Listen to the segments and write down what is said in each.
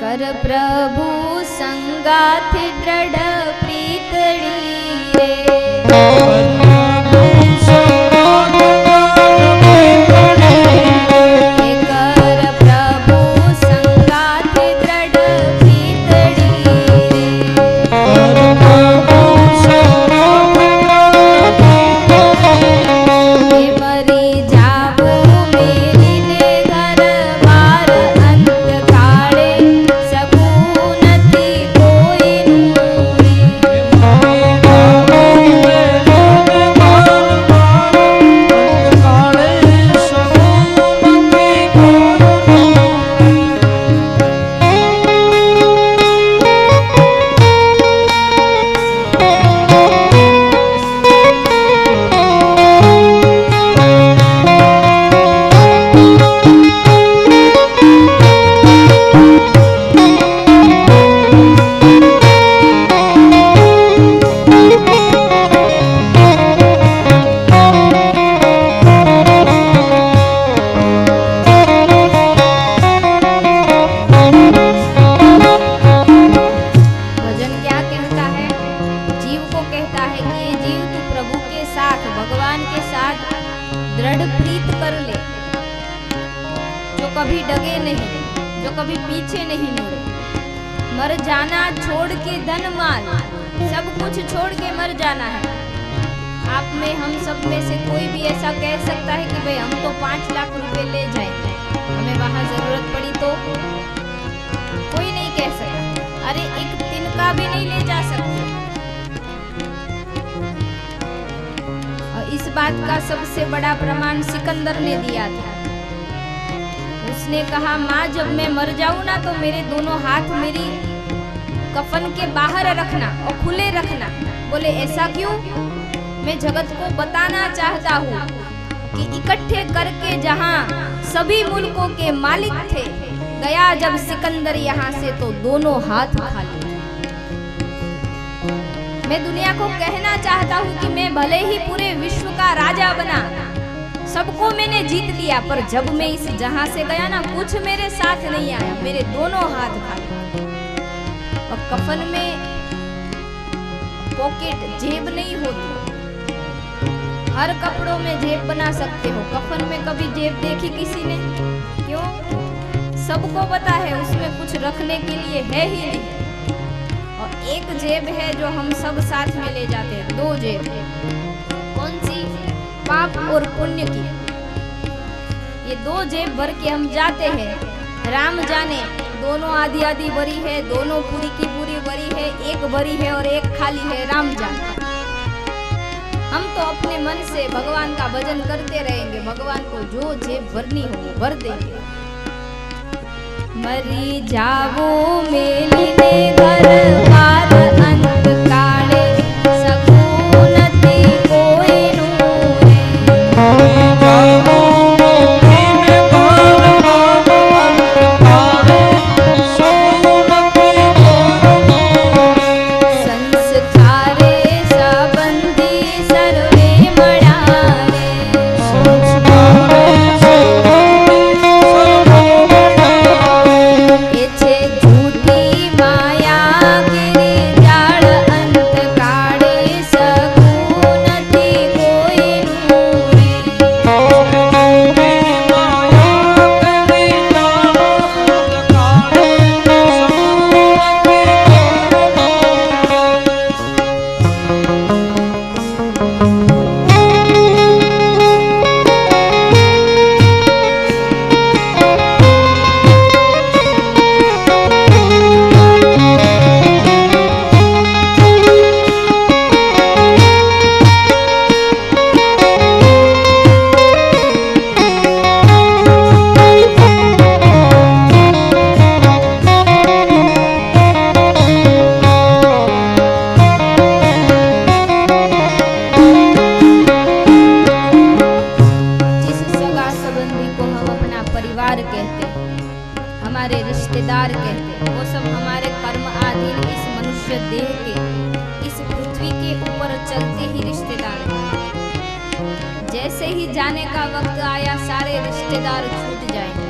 कर प्रभु संगाथी दृढ़ प्रीतड़ी रे कभी डगे नहीं, जो कभी पीछे नहीं मुड़े। मर जाना छोड़ के धन माल, सब कुछ छोड़ के मर जाना है। आप में हम सब में से कोई भी ऐसा कह सकता है कि भाई हम तो 5 लाख रुपए ले जाएंगे, हमें वहां जरूरत पड़ी तो? कोई नहीं कह सकता। अरे एक तिनका भी नहीं ले जा सकते। और इस बात का सबसे बड़ा प्रमाण सिकंदर ने दिया था। उसने कहा, माँ जब मैं मर जाऊं ना तो मेरे दोनों हाथ मेरी कफन के बाहर रखना और खुले रखना। बोले ऐसा क्यों? मैं जगत को बताना चाहता हूँ कि इकट्ठे करके जहाँ सभी मुल्कों के मालिक थे, गया जब सिकंदर यहाँ से तो दोनों हाथ खाली। मैं दुनिया को कहना चाहता हूँ कि मैं भले ही पूरे विश्व का राजा बना, सबको मैंने जीत लिया, पर जब मैं इस जहां से गया ना कुछ मेरे साथ नहीं आया, मेरे दोनों हाथ खाली। और कफन में पॉकेट जेब नहीं होती, हर कपड़ों में जेब बना सकते हो, कफन में कभी जेब देखी किसी ने? क्यों? सबको पता है उसमें कुछ रखने के लिए है ही नहीं। और एक जेब है जो हम सब साथ में ले जाते हैं, 2 जेब है। कौन सी? पाप और पुण्य की। ये 2 जेब भर के हम जाते हैं। राम जाने दोनों आधी आधी भरी है, दोनों पूरी की पूरी भरी है, एक भरी है और एक खाली है, राम जाने। हम तो अपने मन से भगवान का भजन करते रहेंगे, भगवान को जो जेब भरनी हो वो भर देंगे। मरी जावो मेली ने घर बार अंत काले, सगुनती कोई नूरे। रिश्तेदार कहते, वो सब हमारे कर्म अधीन इस मनुष्य देह के, इस पृथ्वी के ऊपर चलते ही रिश्तेदार हैं। जैसे ही जाने का वक्त आया सारे रिश्तेदार छूट जाएंगे।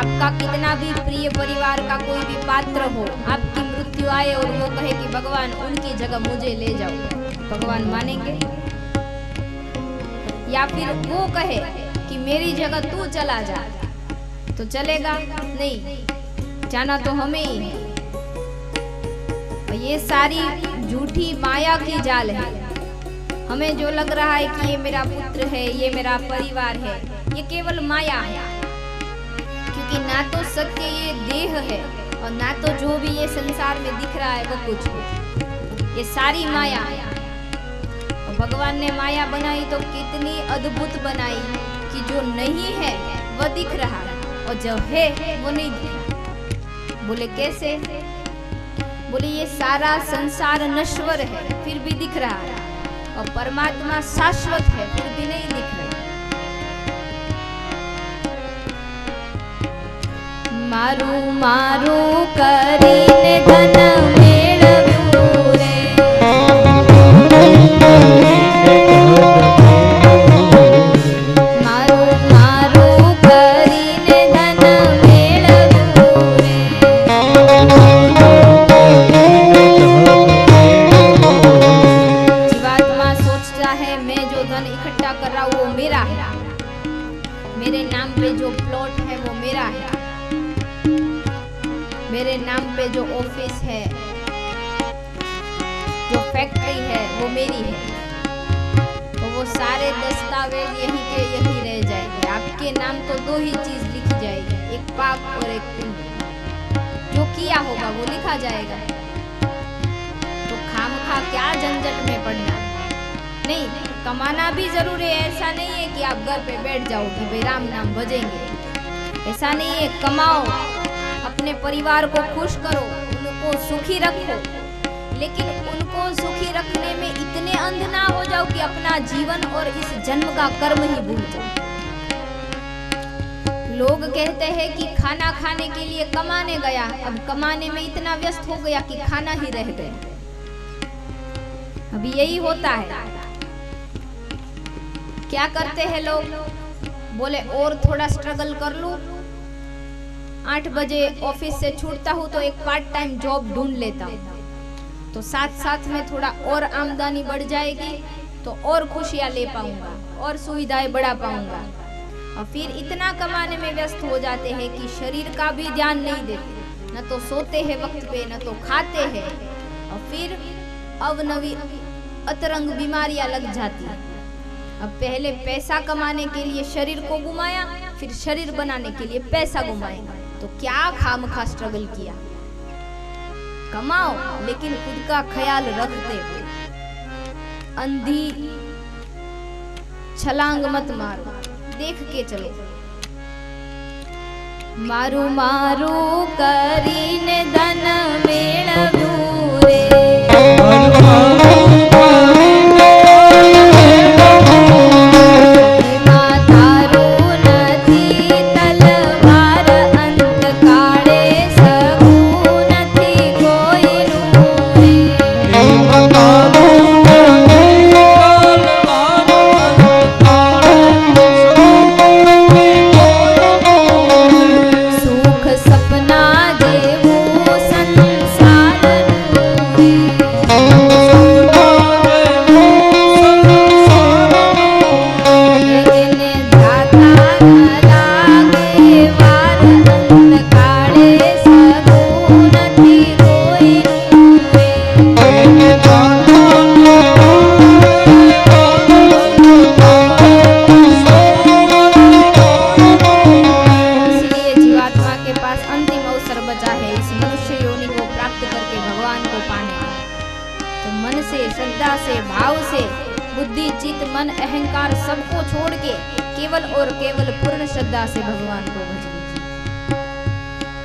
आपका कितना भी प्रिय परिवार का कोई भी पात्र हो, आपकी मृत्यु आए और वो कहे कि भगवान उनकी जगह मुझे ले जाओ, भगवान मानेंगे? या फिर वो कहे कि मेरी जगह तू चला जा, तो चलेगा? नहीं, जाना तो हमें ही है। ये सारी झूठी माया की जाल है। हमें जो लग रहा है कि ये मेरा पुत्र है, ये मेरा परिवार है, ये केवल माया है। क्योंकि ना तो सत्य ये देह है और ना तो जो भी ये संसार में दिख रहा है वो कुछ है, ये सारी माया है। और भगवान ने माया बनाई तो कितनी अद्भुत बनाई कि जो नहीं है वो दिख रहा है और जो है वो नहीं दिख रहा। बोले कैसे? बोले ये सारा संसार नश्वर है फिर भी दिख रहा है और परमात्मा शाश्वत है फिर भी नहीं दिख रहा। मारू मारू करीने धन मेळव्યું रे, मारू मारू करीने धन मेळવ્યું रे। जीवात्मा सोचता है मैं जो धन इकट्ठा कर रहा हूँ वो मेरा है, मेरे नाम पे जो प्लॉट है वो मेरा है, मेरे नाम पे जो ऑफिस है, जो फैक्ट्री है वो मेरी है। तो वो सारे दस्तावेज यहीं के यहीं रह जाएंगे। आपके नाम तो दो ही चीज लिखी जाएगी, एक पाप और एक पुण्य। जो किया होगा वो लिखा जाएगा। तो खामखा क्या झंझट में पड़ना? नहीं, कमाना भी जरूरी है। ऐसा नहीं है कि आप घर पे बैठ जाओ कि भाई राम नाम भजेंगे, ऐसा नहीं है। कमाओ, अपने परिवार को खुश करो, उनको सुखी रखो, लेकिन उनको सुखी रखने में इतने अंध ना हो जाओ कि अपना जीवन और इस जन्म का कर्म ही भूल जाओ। लोग कहते हैं कि खाना खाने के लिए कमाने गया, अब कमाने में इतना व्यस्त हो गया कि खाना ही रह गया। अभी यही होता है। क्या करते हैं लोग? बोले और थोड़ा स्ट्रगल कर लूं, 8 बजे ऑफिस से छूटता हूँ तो एक पार्ट टाइम जॉब ढूंढ लेता हूँ, तो साथ साथ में थोड़ा और आमदनी बढ़ जाएगी तो और खुशियाँ ले पाऊंगा और सुविधाएं बढ़ा पाऊंगा। और फिर इतना कमाने में व्यस्त हो जाते हैं कि शरीर का भी ध्यान नहीं देते, न तो सोते हैं वक्त पे, न तो खाते हैं, और फिर अवनवी अतरंग बीमारियां लग जाती है। अब पहले पैसा कमाने के लिए शरीर को घुमाया, फिर शरीर बनाने के लिए पैसा घुमाएगा, तो क्या खामखा स्ट्रगल किया। कमाओ लेकिन खुद का ख्याल रखते हुए, अंधी छलांग मत मारो, देख के चलो। मारू मारू करीने धन मेळव्યું रे, श्रद्धा से, भाव से, बुद्धि चित्त मन अहंकार सबको छोड़ के केवल और केवल पूर्ण श्रद्धा से भगवान को भजिए।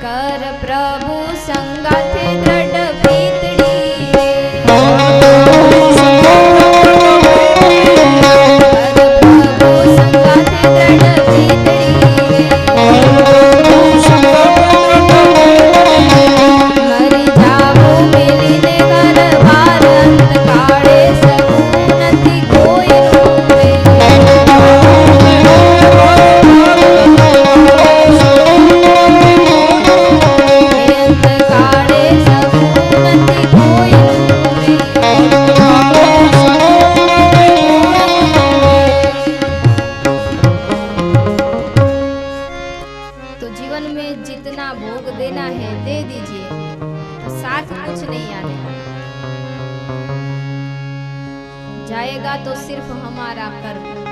कर प्रभु संगाथे दृढ़ प्रीतड़ी रे, कर प्रभु संगाथे दृढ़ प्रीतड़ी रे, मरि जाओ मिली ने घर बार अंधकारे सकून थी कोई रे। जितना भोग देना है दे दीजिए, साथ कुछ नहीं आने वाला। जाएगा तो सिर्फ हमारा कर्म।